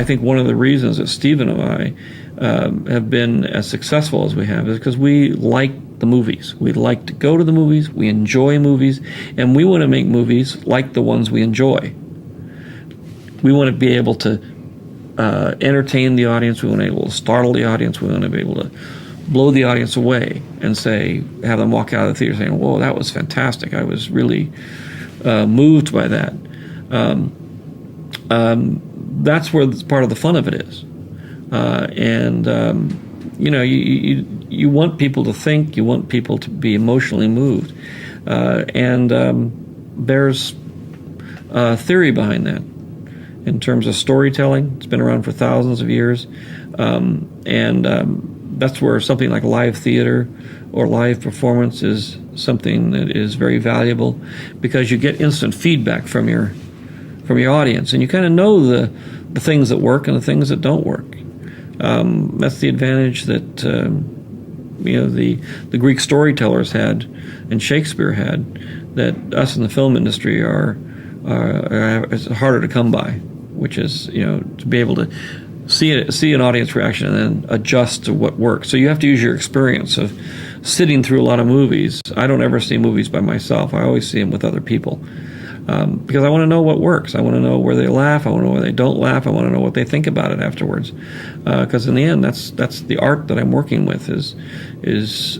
I think one of the reasons that Stephen and I have been as successful as we have is because we like the movies. We like to go to the movies, we enjoy movies, and we want to make movies like the ones we enjoy. We want to be able to entertain the audience, we want to be able to startle the audience, we want to be able to blow the audience away and have them walk out of the theater saying, whoa, that was fantastic. I was really moved by that. That's where part of the fun of it is. You want people to think, you want people to be emotionally moved. There's theory behind that in terms of storytelling. It's been around for thousands of years. That's where something like live theater or live performance is something that is very valuable, because you get instant feedback from your audience, and you kind of know the things that work and the things that don't work. That's the advantage that the Greek storytellers had and Shakespeare had, that us in the film industry it's harder to come by, which is to be able to see an audience reaction and then adjust to what works. So you have to use your experience of sitting through a lot of movies. I don't ever see movies by myself. I always see them with other people. Because I want to know what works. I want to know where they laugh. I want to know where they don't laugh. I want to know what they think about it afterwards. Because in the end, that's the art that I'm working with is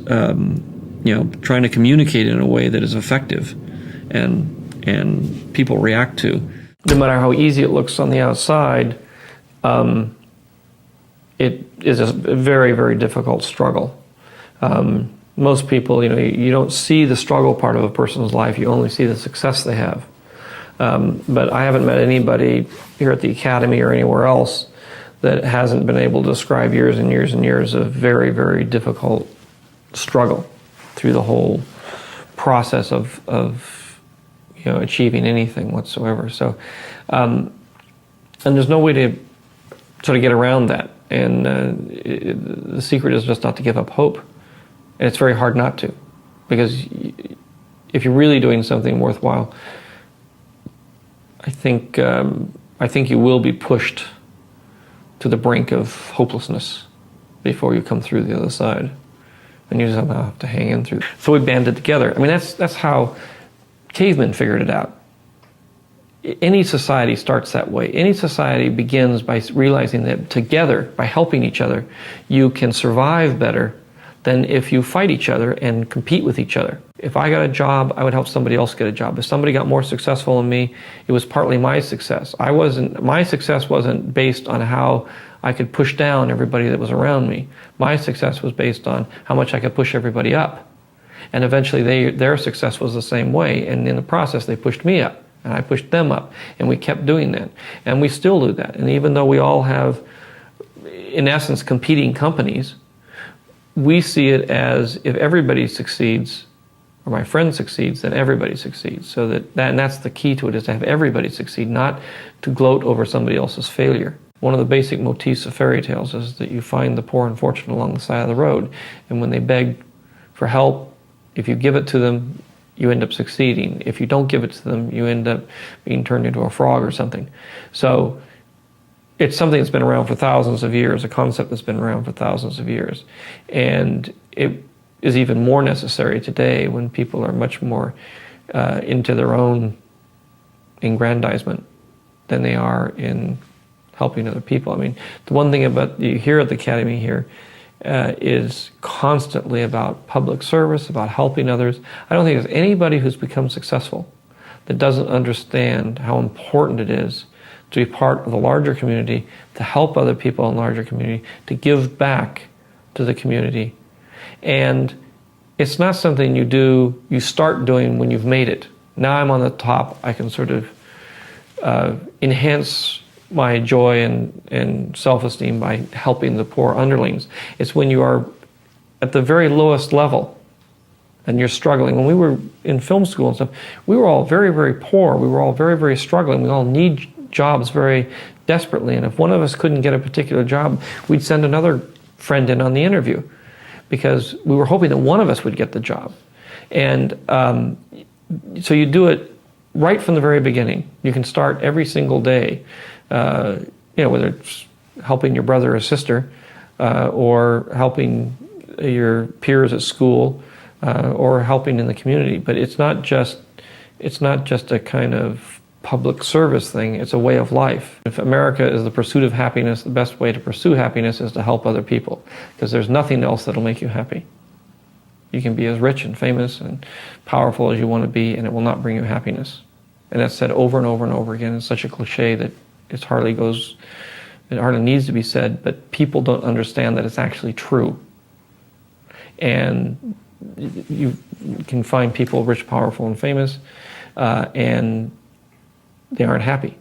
trying to communicate in a way that is effective, and people react to. No matter how easy it looks on the outside, it is a very, very difficult struggle. Most people, you don't see the struggle part of a person's life. You only see the success they have. But I haven't met anybody here at the Academy or anywhere else that hasn't been able to describe years and years and years of very, very difficult struggle through the whole process of achieving anything whatsoever. So, and there's no way to sort of get around that. And the secret is just not to give up hope. And it's very hard not to, because if you're really doing something worthwhile, I think you will be pushed to the brink of hopelessness before you come through the other side, and you somehow have to hang in through. So we banded together. I mean, that's how cavemen figured it out. Any society starts that way. Any society begins by realizing that together, by helping each other, you can survive better than if you fight each other and compete with each other. If I got a job, I would help somebody else get a job. If somebody got more successful than me, it was partly my success. My success wasn't based on how I could push down everybody that was around me. My success was based on how much I could push everybody up. And eventually their success was the same way, and in the process they pushed me up, and I pushed them up, and we kept doing that. And we still do that. And even though we all have, in essence, competing companies, we see it as, if everybody succeeds, or my friend succeeds, then everybody succeeds. So and that's the key to it, is to have everybody succeed, not to gloat over somebody else's failure. One of the basic motifs of fairy tales is that you find the poor and fortunate along the side of the road, and when they beg for help, if you give it to them, you end up succeeding. If you don't give it to them, you end up being turned into a frog or something. So it's something that's been around for thousands of years, a concept that's been around for thousands of years. And it is even more necessary today when people are much more into their own aggrandizement than they are in helping other people. I mean, the one thing about you here at the Academy here is constantly about public service, about helping others. I don't think there's anybody who's become successful that doesn't understand how important it is to be part of the larger community, to help other people in the larger community, to give back to the community. And it's not something you start doing when you've made it. Now I'm on the top, I can sort of enhance my joy and self-esteem by helping the poor underlings. It's when you are at the very lowest level and you're struggling. When we were in film school and stuff, we were all very, very poor. We were all very, very struggling. We all need jobs very desperately, and if one of us couldn't get a particular job, we'd send another friend in on the interview, because we were hoping that one of us would get the job. And so you do it right from the very beginning. You can start every single day in whether it's helping your brother or sister, or helping your peers at school, or helping in the community. But it's not just a kind of public service thing, it's a way of life. If America is the pursuit of happiness, the best way to pursue happiness is to help other people, because there's nothing else that'll make you happy. You can be as rich and famous and powerful as you want to be, and it will not bring you happiness. And that's said over and over and over again. It's such a cliche that it hardly needs to be said, but people don't understand that it's actually true. And you can find people rich, powerful, and famous, and they aren't happy.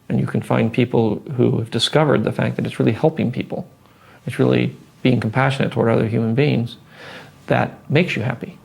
And you can find people who have discovered the fact that it's really helping people. It's really being compassionate toward other human beings that makes you happy.